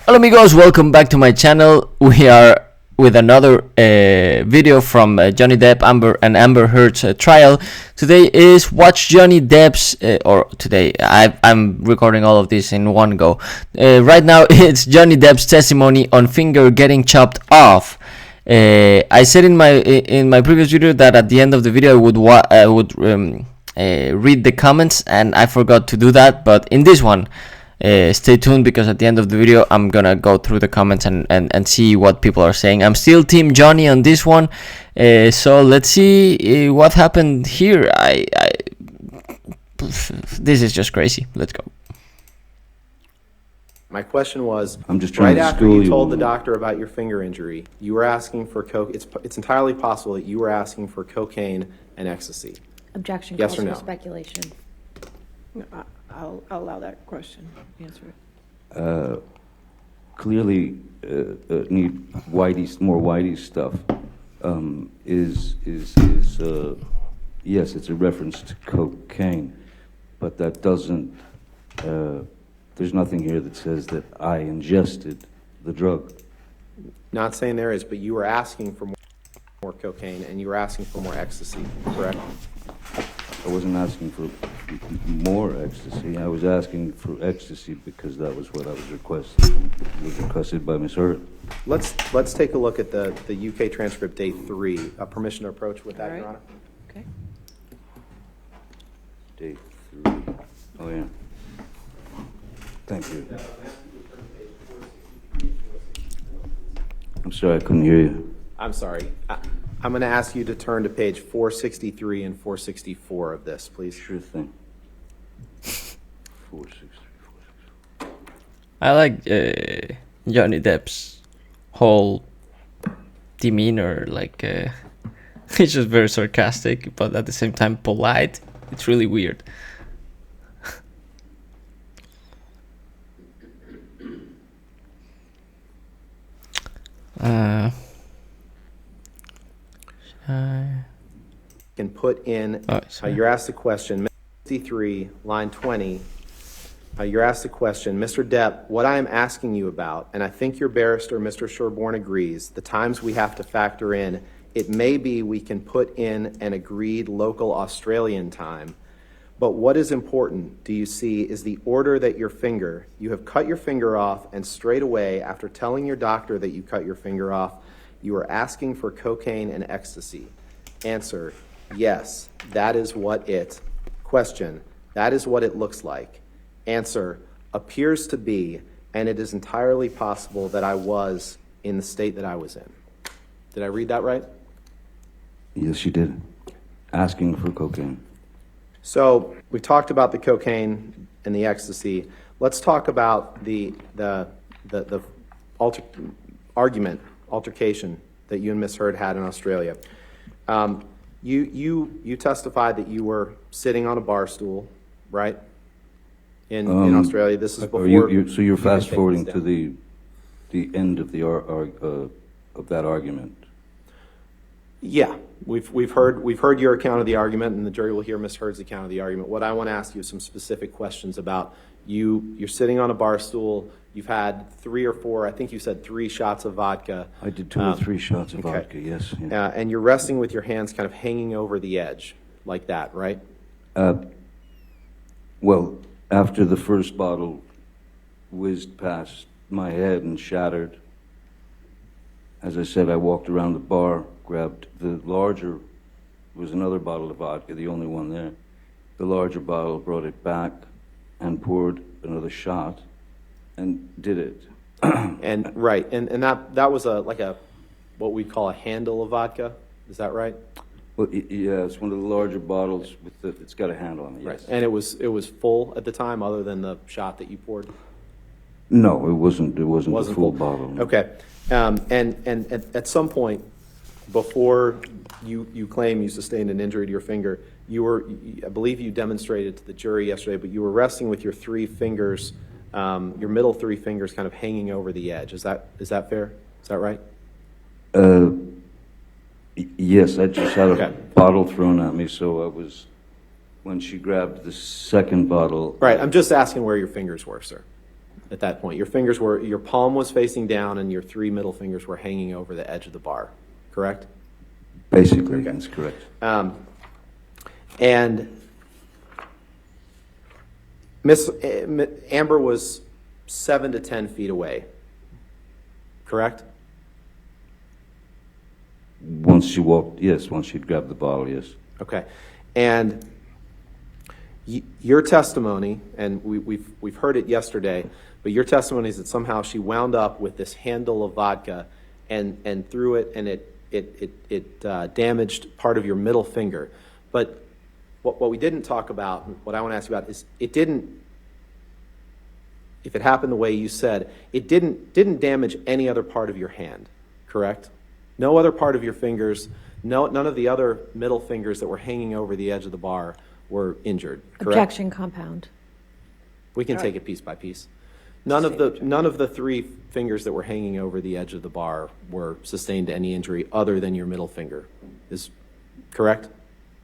Hello amigos, welcome back to my channel. We are with another video from Johnny Depp Amber Heard's trial. Today is Watch Johnny Depp's, I'm recording all of this in one go. Right now it's Johnny Depp's testimony on finger getting chopped off. I said in my previous video that at the end of the video I would read the comments, and I forgot to do that, but in this one, stay tuned, because at the end of the video I'm gonna go through the comments and see what people are saying. I'm still Team Johnny on this one, so let's see what happened here. This is just crazy. Let's go. My question was, I'm just trying right to after school you told the you. doctor about your finger injury, you were asking for it's entirely possible that you were asking for cocaine and ecstasy. Objection. Yes calls or for no? Speculation. No, I'll allow that question. Answer it. Clearly need more Whitey stuff. Yes, it's a reference to cocaine, but that doesn't. There's nothing here that says that I ingested the drug. Not saying there is, but you were asking for more cocaine and you were asking for more ecstasy, correct? I wasn't asking for more ecstasy. I was asking for ecstasy because that was what I was requested by Ms. Hurt. Let's take a look at the UK transcript day 3. Permission to approach with that, All right. Your Honor? Okay. Day 3. Oh, yeah. Thank you. I'm sorry, I couldn't hear you. I'm sorry. I'm going to ask you to turn to page 463 and 464 of this, please. Sure thing. 463. I like Johnny Depp's whole demeanor, like he's just very sarcastic, but at the same time polite. It's really weird. Can put in, you're asked a question, 63, line 20, you're asked a question, Mr. Depp, what I am asking you about, and I think your barrister, Mr. Sherborne, agrees, the times we have to factor in, it may be we can put in an agreed local Australian time, but what is important, do you see, is the order that you have cut your finger off, and straight away, after telling your doctor that you cut your finger off, you are asking for cocaine and ecstasy. Answer, yes, that is what it. Question, that is what it looks like. Answer, appears to be, and it is entirely possible that I was in the state that I was in. Did I read that right? Yes, you did. Asking for cocaine. So we talked about the cocaine and the ecstasy. Let's talk about the altercation that you and Ms. Heard had in Australia. You testified that you were sitting on a bar stool, right? In Australia. This is before. So you're fast forwarding to the end of of that argument. Yeah, we've heard your account of the argument, and the jury will hear Ms. Heard's account of the argument. What I want to ask you is some specific questions about you're sitting on a bar stool. You've had 3 or 4, I think you said 3 shots of vodka. I did 2 or 3 shots of vodka, yes. Yeah. And you're resting with your hands kind of hanging over the edge, like that, right? Well, after the first bottle whizzed past my head and shattered, as I said, I walked around the bar, grabbed the larger, was another bottle of vodka, the only one there. The larger bottle, brought it back and poured another shot and did it. And right, and that was like a what we call a handle of vodka. Is that right? Well, yeah, it's one of the larger bottles with it's got a handle on it. Yes. Right. And it was full at the time, other than the shot that you poured. No, it wasn't. It wasn't a full bottle. No. Okay, and at some point before you claim you sustained an injury to your finger, I believe you demonstrated to the jury yesterday, but you were resting with your 3 fingers. Your middle 3 fingers kind of hanging over the edge. Is that fair? Is that right? Yes, I just had a bottle thrown at me, so I was, when she grabbed the second bottle. Right, I'm just asking where your fingers were, sir. at that point. Your palm was facing down and your 3 middle fingers were hanging over the edge of the bar, correct? Basically, that's correct. And Miss Amber was 7 to 10 feet away, correct? Once she walked, yes, once she'd grabbed the bottle, yes. Okay. And your testimony, and we've heard it yesterday, but your testimony is that somehow she wound up with this handle of vodka and threw it, and it damaged part of your middle finger. But what we didn't talk about, what I want to ask you about, is it didn't, if it happened the way you said, it didn't damage any other part of your hand, correct? No other part of your fingers, none of the other middle fingers that were hanging over the edge of the bar were injured, correct? Objection, compound. We can take it piece by piece. None of the 3 fingers that were hanging over the edge of the bar were sustained any injury other than your middle finger. Is correct?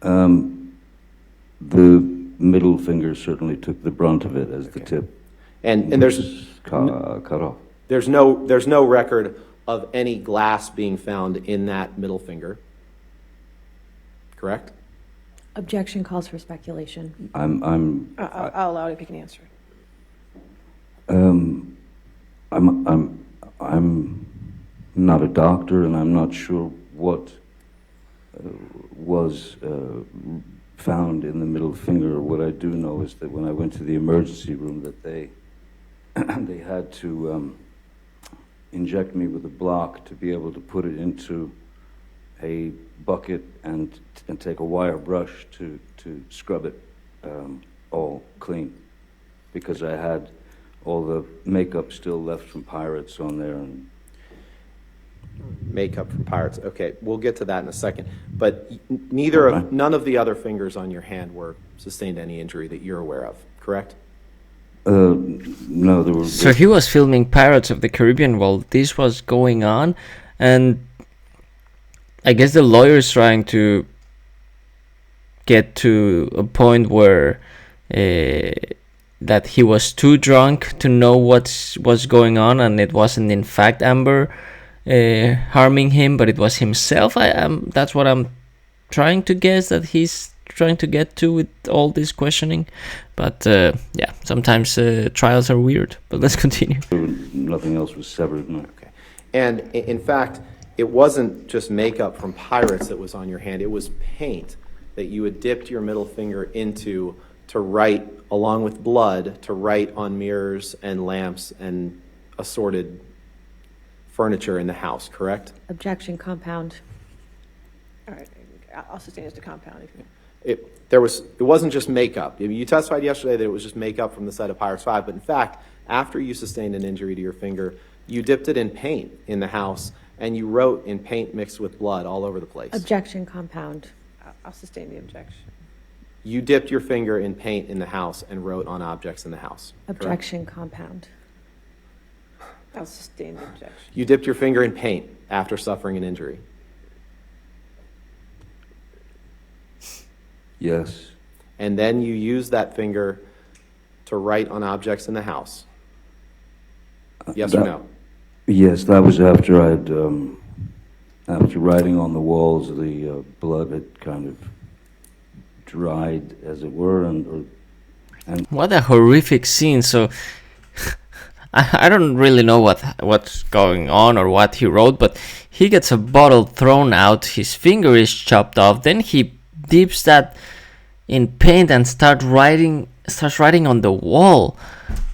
The middle finger certainly took the brunt of it as the tip. And there's cut off. There's no record of any glass being found in that middle finger. Correct? Objection calls for speculation. I'll allow it if you can answer. I'm not a doctor, and I'm not sure what was found in the middle finger. What I do know is that when I went to the emergency room, that they had to inject me with a block to be able to put it into a bucket and take a wire brush to scrub it all clean, because I had all the makeup still left from Pirates on there. And makeup from Pirates. Okay, we'll get to that in a second. But none of the other fingers on your hand were sustained any injury that you're aware of, correct? No, there were. So he was filming Pirates of the Caribbean while this was going on, and I guess the lawyer is trying to get to a point where that he was too drunk to know what's going on, and it wasn't in fact Amber harming him, but it was himself. That's what I'm trying to guess that he's trying to get to with all this questioning. But yeah, sometimes trials are weird. But let's continue. Nothing else was severed. No. Okay. And in fact, it wasn't just makeup from Pirates that was on your hand. It was paint that you had dipped your middle finger into to write, along with blood, to write on mirrors and lamps and assorted furniture in the house, correct? Objection, compound. All right, I'll sustain as to compound. If you It wasn't just makeup. You testified yesterday that it was just makeup from the set of Pirates 5, but in fact, after you sustained an injury to your finger, you dipped it in paint in the house, and you wrote in paint mixed with blood all over the place. Objection, compound. I'll sustain the objection. You dipped your finger in paint in the house and wrote on objects in the house. Correct? Objection, compound. I'll sustain the objection. You dipped your finger in paint after suffering an injury. Yes. And then you used that finger to write on objects in the house. Yes or no? Yes, that was after I'd, after writing on the walls, the blood had kind of dried, as it were, and what a horrific scene. So I don't really know what's going on or what he wrote, but he gets a bottle thrown out, his finger is chopped off, then he dips that in paint and starts writing on the wall.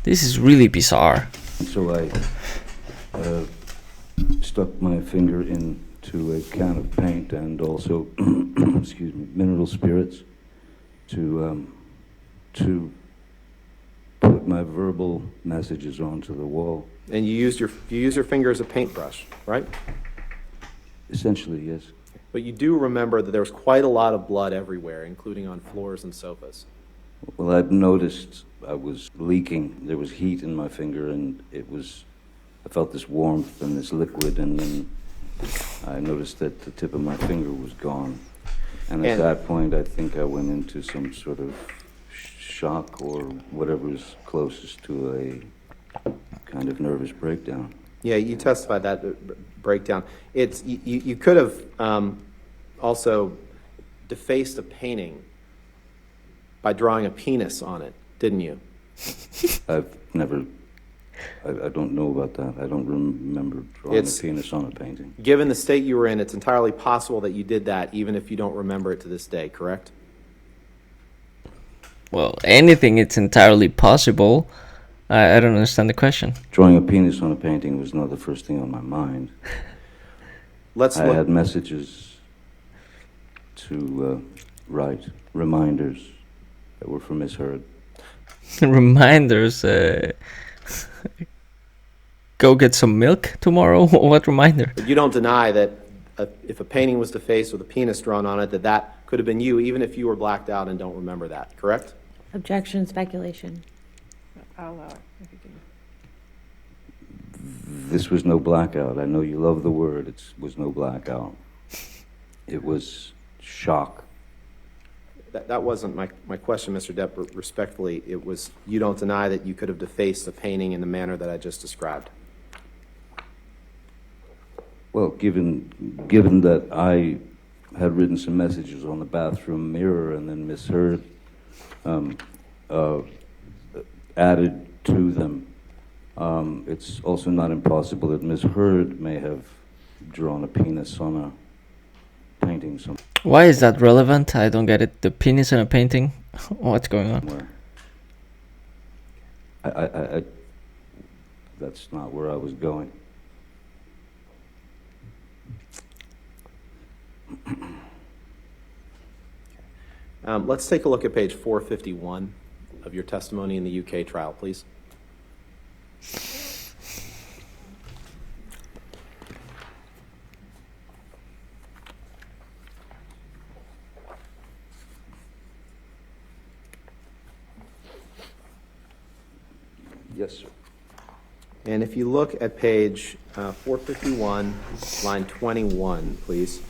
This is really bizarre. so I stuck my finger into a can of paint and also, excuse me, mineral spirits to put my verbal messages onto the wall. And you used your finger as a paintbrush, right? Essentially, yes. But you do remember that there was quite a lot of blood everywhere, including on floors and sofas. Well, I've noticed I was leaking. There was heat in my finger, and I felt this warmth and this liquid, and then I noticed that the tip of my finger was gone. And at that point, I think I went into some sort of shock or whatever is closest to a kind of nervous breakdown. Yeah, you testified that breakdown. You could have also defaced a painting by drawing a penis on it, didn't you? I've never, I don't know about that. I don't remember drawing It's- a penis on a painting. Given the state you were in, it's entirely possible that you did that, even if you don't remember it to this day, correct? Well, anything, it's entirely possible. I don't understand the question. Drawing a penis on a painting was not the first thing on my mind. Let's I look. had messages to write, reminders that were for Miss Heard. Reminders. Go get some milk tomorrow. What reminder? But you don't deny that if a painting was defaced with a penis drawn on it, that could have been you, even if you were blacked out and don't remember that, correct? Objection, speculation. I'll allow it. If you can. This was no blackout. I know you love the word. It was no blackout. It was shock. That wasn't my question, Mr. Depp, but respectfully, it was, you don't deny that you could have defaced the painting in the manner that I just described. Well, given that I had written some messages on the bathroom mirror and then Miss Heard added to them, it's also not impossible that Miss Heard may have drawn a penis on a painting Why is that relevant? I don't get it. The penis in a painting? What's going on? somewhere. I that's not where I was going. Let's take a look at page 451 of your testimony in the UK trial, please. Yes, sir. And if you look at page 451, line 21, please,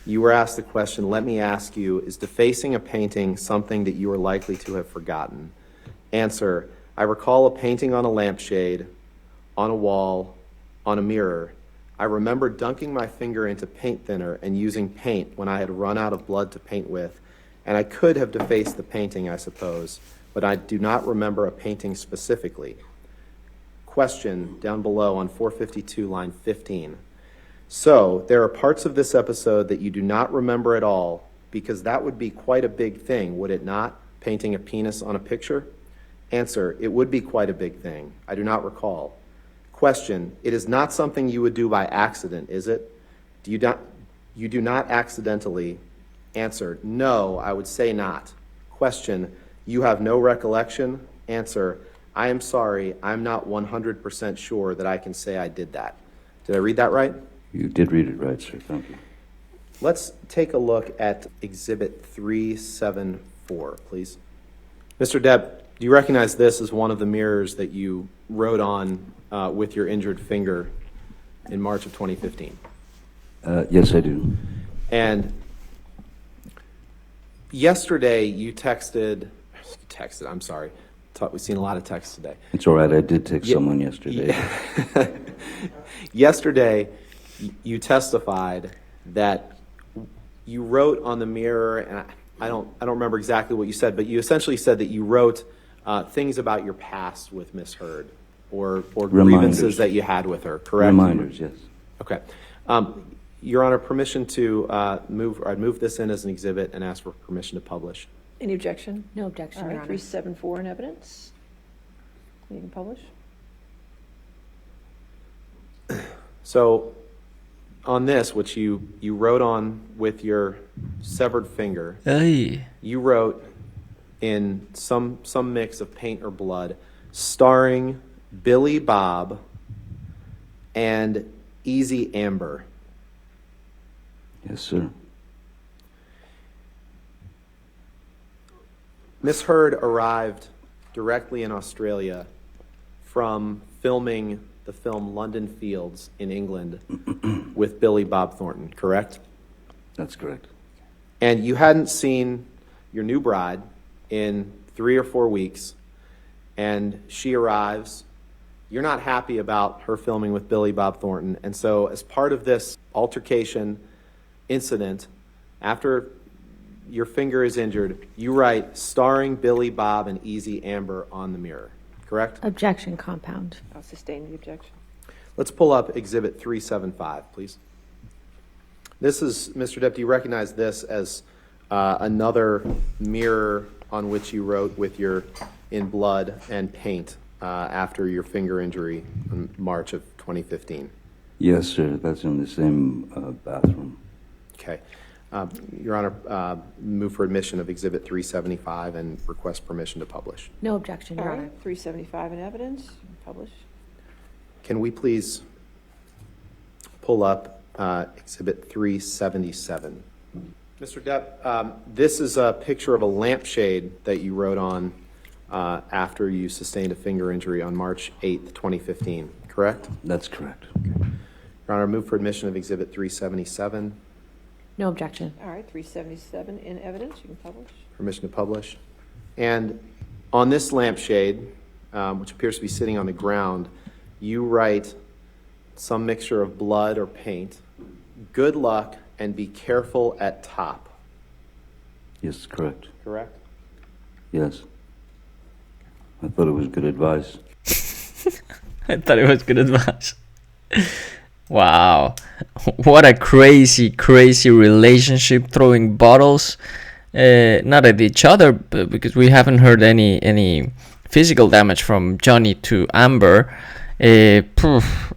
you were asked the question, let me ask you, is defacing a painting something that you are likely to have forgotten? Answer, I recall a painting on a lampshade, on a wall, on a mirror. I remember dunking my finger into paint thinner and using paint when I had run out of blood to paint with, and I could have defaced the painting, I suppose, but I do not remember a painting specifically. Question down below on 452, line 15. So, there are parts of this episode that you do not remember at all, because that would be quite a big thing, would it not? Painting a penis on a picture? Answer, it would be quite a big thing. I do not recall. Question, it is not something you would do by accident, is it? You do not accidentally. Answer, no, I would say not. Question, you have no recollection? Answer, I am sorry, I'm not 100% sure that I can say I did that. Did I read that right? You did read it right, sir. Thank you. Let's take a look at Exhibit 374, please. Mr. Depp, do you recognize this as one of the mirrors that you wrote on with your injured finger in March of 2015? Yes, I do. And yesterday you texted, I'm sorry. We've seen a lot of texts today. It's all right. I did text someone yesterday. Yesterday, you testified that you wrote on the mirror, and I don't remember exactly what you said, but you essentially said that you wrote things about your past with Miss Heard, or grievances that you had with her, correct? Reminders, yes. Okay. Your Honor, permission to I'd move this in as an exhibit and ask for permission to publish. Any objection? No objection, All Your right, Honor. 374 in evidence. You can publish. So, on this, which you wrote on with your severed finger, Hey. you wrote in some mix of paint or blood, starring Billy Bob and Easy Amber. Yes, sir. Miss Heard arrived directly in Australia from filming the film London Fields in England with Billy Bob Thornton, correct? That's correct. And you hadn't seen your new bride in 3 or 4 weeks, and she arrives. You're not happy about her filming with Billy Bob Thornton, and so as part of this altercation incident, after your finger is injured, you write starring Billy Bob and Easy Amber on the mirror, correct? Objection, compound. I'll sustain the objection. Let's pull up Exhibit 375, please. This is, Mr. Depp, do you recognize this as another mirror on which you wrote with your in blood and paint after your finger injury in March of 2015? Yes, sir. That's in the same bathroom. Okay. Your Honor, move for admission of Exhibit 375 and request permission to publish. No objection, All Your right, Honor. 375 in evidence, publish. Can we please pull up Exhibit 377? Mr. Depp, this is a picture of a lampshade that you wrote on after you sustained a finger injury on March 8th, 2015, correct? That's correct. Your Honor, move for admission of Exhibit 377. No objection. All right, 377 in evidence, you can publish. Permission to publish. And on this lampshade, which appears to be sitting on the ground, you write some mixture of blood or paint. Good luck and be careful at top. Yes, correct. Correct? Yes. I thought it was good advice. I thought it was good advice. Wow, what a crazy relationship, throwing bottles, not at each other, but because we haven't heard any physical damage from Johnny to Amber, and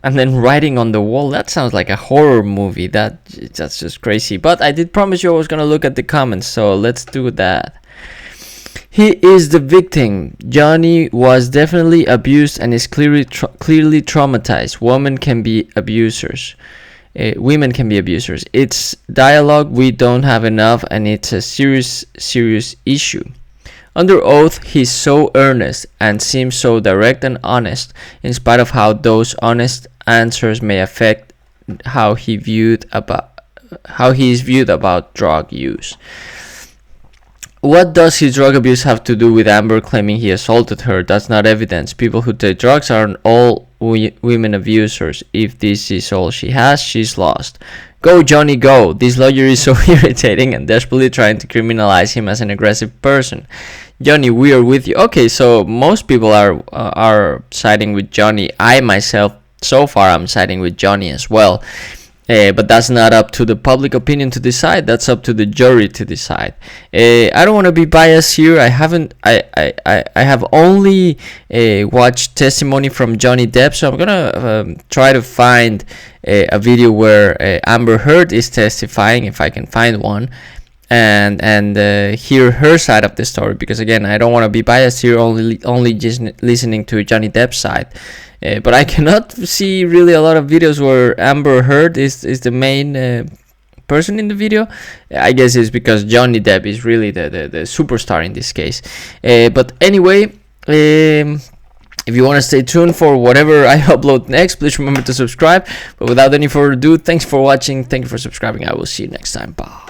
then writing on the wall. That sounds like a horror movie. That's just crazy. But I did promise you I was gonna look at the comments, so let's do that. He is the victim. Johnny was definitely abused and is clearly traumatized. Women can be abusers. Women can be abusers. It's dialogue we don't have enough, and it's a serious issue. Under oath, he's so earnest and seems so direct and honest, in spite of how those honest answers may affect how he is viewed about drug use. What does his drug abuse have to do with Amber claiming he assaulted her? That's not evidence. People who take drugs aren't all women abusers. If this is all she has, she's lost. Go, Johnny, go. This lawyer is so irritating and desperately trying to criminalize him as an aggressive person. Johnny, we are with you. Okay, so most people are siding with Johnny. I myself, so far, I'm siding with Johnny as well. But that's not up to the public opinion to decide. That's up to the jury to decide. I don't want to be biased here. I have only watched testimony from Johnny Depp, so I'm gonna try to find a video where Amber Heard is testifying, if I can find one, and hear her side of the story. Because again, I don't want to be biased here. Only just listening to Johnny Depp's side. But I cannot see really a lot of videos where Amber Heard is the main person in the video. I guess it's because Johnny Depp is really the superstar in this case. But anyway, if you want to stay tuned for whatever I upload next, please remember to subscribe. But without any further ado, thanks for watching. Thank you for subscribing. I will see you next time. Bye.